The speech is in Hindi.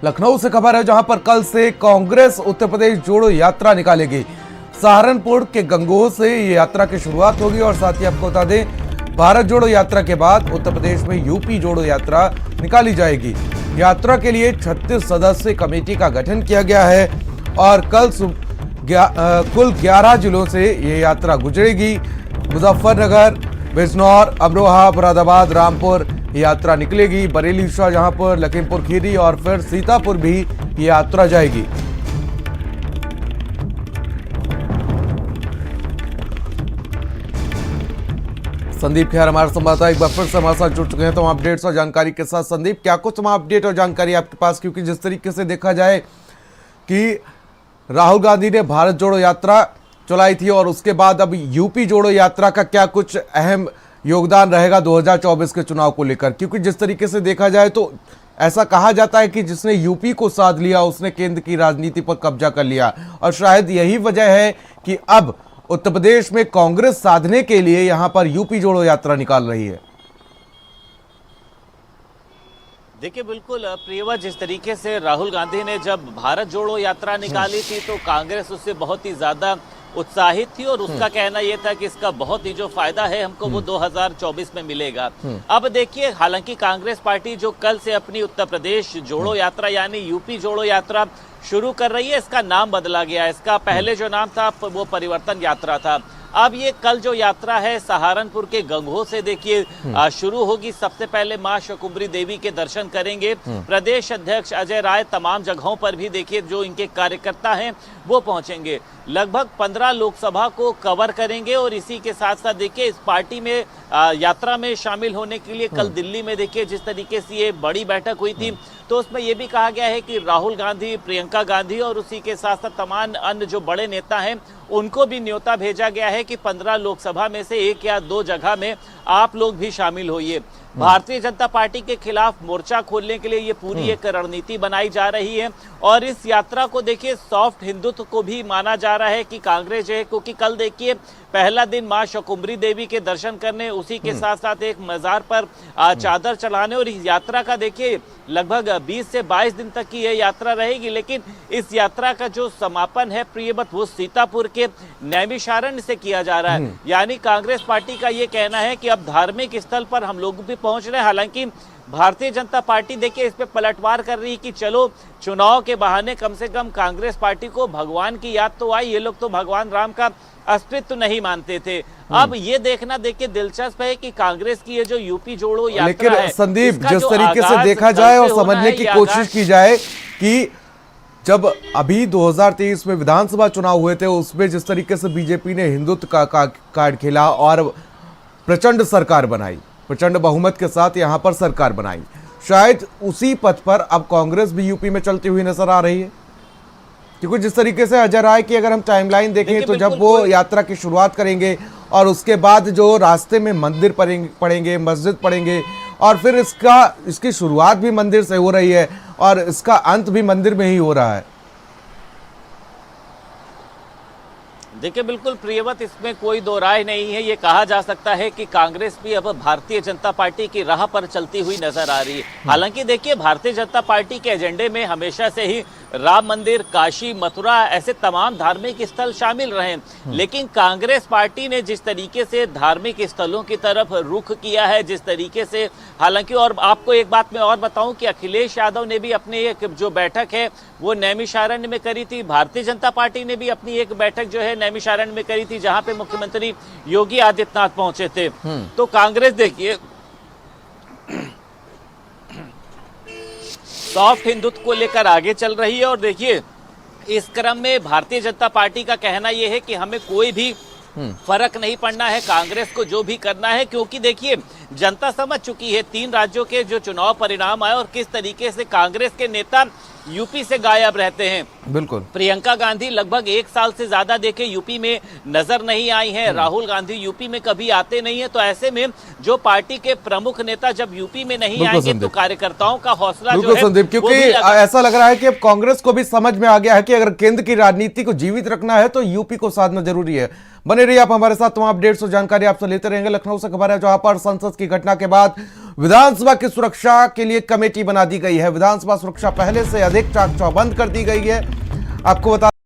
लखनऊ से खबर है, जहां पर कल से कांग्रेस उत्तर प्रदेश जोड़ो यात्रा निकालेगी। सहारनपुर के गंगोह से ये यात्रा की शुरुआत होगी और साथ ही आपको बता दें, भारत जोड़ो यात्रा के बाद उत्तर प्रदेश में यूपी जोड़ो यात्रा निकाली जाएगी। यात्रा के लिए 36 सदस्य कमेटी का गठन किया गया है और कल कुल 11 जिलों से ये यात्रा गुजरेगी। मुजफ्फरनगर, बिजनौर, अमरोहा, मुरादाबाद, रामपुर यात्रा निकलेगी। बरेली, शाहजहांपुर, लखीमपुर खीरी और फिर सीतापुर भी ये यात्रा जाएगी। संदीप खेर हमारे संवाददाता एक बार फिर से हमारे साथ जुड़ चुके हैं, तो अपडेट्स और जानकारी के साथ। संदीप, क्या कुछ अपडेट और जानकारी आपके पास, क्योंकि जिस तरीके से देखा जाए कि राहुल गांधी ने भारत जोड़ो यात्रा चलाई थी और उसके बाद अब यूपी जोड़ो यात्रा का क्या कुछ अहम योगदान रहेगा 2024 के चुनाव को लेकर, क्योंकि जिस तरीके से देखा जाए तो ऐसा कहा जाता है कि जिसने यूपी को साध लिया उसने केंद्र की राजनीति पर कब्जा कर लिया और शायद यही वजह है कि अब उत्तर प्रदेश में कांग्रेस साधने के लिए यहां पर यूपी जोड़ो यात्रा निकाल रही है। देखिए, बिल्कुल प्रियवा, जिस तरीके से राहुल गांधी ने जब भारत जोड़ो यात्रा निकाली थी तो कांग्रेस उससे बहुत ही ज्यादा उत्साहित थी और उसका कहना यह था कि इसका बहुत ही जो फायदा है हमको वो 2024 में मिलेगा। अब देखिए, हालांकि कांग्रेस पार्टी जो कल से अपनी उत्तर प्रदेश जोड़ो यात्रा यानी यूपी जोड़ो यात्रा शुरू कर रही है, इसका नाम बदला गया। इसका पहले जो नाम था वो परिवर्तन यात्रा था। अब ये कल जो यात्रा है सहारनपुर के गंगोह से देखिए शुरू होगी। सबसे पहले मां शकुंभरी देवी के दर्शन करेंगे। प्रदेश अध्यक्ष अजय राय तमाम जगहों पर भी देखिए जो इनके कार्यकर्ता हैं वो पहुंचेंगे। लगभग 15 लोकसभा को कवर करेंगे और इसी के साथ साथ देखिए इस पार्टी में यात्रा में शामिल होने के लिए कल दिल्ली में देखिए जिस तरीके से ये बड़ी बैठक हुई थी तो उसमें ये भी कहा गया है कि राहुल गांधी, प्रियंका गांधी और उसी के साथ साथ तमाम अन्य जो बड़े नेता हैं उनको भी न्योता भेजा गया है कि 15 लोकसभा में से 1 या 2 जगह में आप लोग भी शामिल होइए। भारतीय जनता पार्टी के खिलाफ मोर्चा खोलने के लिए ये पूरी एक रणनीति बनाई जा रही है और इस यात्रा को देखिए सॉफ्ट हिंदुत्व को भी माना जा रहा है कि कांग्रेस जो है, क्योंकि कल देखिए पहला दिन मां शकुंभरी देवी के दर्शन करने, उसी के साथ साथ एक मजार पर चादर चढ़ाने और इस यात्रा का देखिए लगभग 20 से 22 दिन तक की यह यात्रा रहेगी। लेकिन इस यात्रा का जो समापन है प्रियवत वो सीतापुर के नैमिषारण्य से किया जा रहा है। यानी कांग्रेस पार्टी का ये कहना है कि अब धार्मिक स्थल पर हम लोग भी पहुंच रहे हैं। हालांकि भारतीय जनता पार्टी देखिए इस पे पलटवार कर रही है कि चलो चुनाव के बहाने कम से कम कांग्रेस पार्टी को भगवान की याद तो आई। ये लोग तो भगवान राम का अस्तित्व नहीं मानते थे। अब ये देखना देखिए दिलचस्प है कि कांग्रेस की ये जो यूपी जोड़ो यात्रा लेकिन है, संदीप, जिस तरीके से देखा जाए और समझने की कोशिश की जाए कि जब अभी 2023 में विधानसभा चुनाव हुए थे उसमें जिस तरीके से बीजेपी ने हिंदुत्व का कार्ड खेला और प्रचंड सरकार बनाई, प्रचंड बहुमत के साथ यहां पर सरकार बनाई, शायद उसी पथ पर अब कांग्रेस भी यूपी में चलती हुई नजर आ रही है। क्योंकि जिस तरीके से अजय राय की अगर हम टाइमलाइन देखें तो जब वो यात्रा की शुरुआत करेंगे और उसके बाद जो रास्ते में मंदिर पड़ेंगे, मस्जिद पड़ेंगे और फिर इसकी शुरुआत भी मंदिर से हो रही है और इसका अंत भी मंदिर में ही हो रहा है। देखिए, बिल्कुल प्रियवत, इसमें कोई दो राय नहीं है। ये कहा जा सकता है कि कांग्रेस भी अब भारतीय जनता पार्टी की राह पर चलती हुई नजर आ रही है। हालांकि देखिए भारतीय जनता पार्टी के एजेंडे में हमेशा से ही राम मंदिर, काशी, मथुरा ऐसे तमाम धार्मिक स्थल शामिल रहे, लेकिन कांग्रेस पार्टी ने जिस तरीके से धार्मिक स्थलों की तरफ रुख किया है, जिस तरीके से, हालांकि और आपको एक बात मैं और बताऊं कि अखिलेश यादव ने भी अपनी एक जो बैठक है वो नैमिषारण्य में करी थी। भारतीय जनता पार्टी ने भी अपनी एक बैठक जो है नैमिषारण्य में करी थी जहां पे मुख्यमंत्री योगी आदित्यनाथ पहुंचे थे। तो कांग्रेस देखिए सॉफ्ट हिंदुत्व को लेकर आगे चल रही है और देखिए इस क्रम में भारतीय जनता पार्टी का कहना यह है कि हमें कोई भी फर्क नहीं पड़ना है कांग्रेस को जो भी करना है, क्योंकि देखिए जनता समझ चुकी है 3 राज्यों के जो चुनाव परिणाम आए और किस तरीके से कांग्रेस के नेता यूपी से गायब रहते हैं। बिल्कुल, प्रियंका गांधी लगभग 1 साल से ज्यादा देखे यूपी में नजर नहीं आई हैं। राहुल गांधी यूपी में कभी आते नहीं है। तो ऐसे में जो पार्टी के प्रमुख नेता जब यूपी में नहीं आएंगे तो कार्यकर्ताओं का हौसला जो है संदीप, क्योंकि ऐसा लग रहा है कि अब कांग्रेस को भी समझ में आ गया है कि अगर केंद्र की राजनीति को जीवित रखना है तो यूपी को साधना जरूरी है। बने रहिए आप हमारे साथ, तमाम अपडेट्स और जानकारी आपसे लेते रहेंगे। लखनऊ से खबर है जहां पर संसद की घटना के बाद विधानसभा की सुरक्षा के लिए कमेटी बना दी गई है। विधानसभा सुरक्षा पहले से अधिक चाक चौबंद कर दी गई है। आपको बता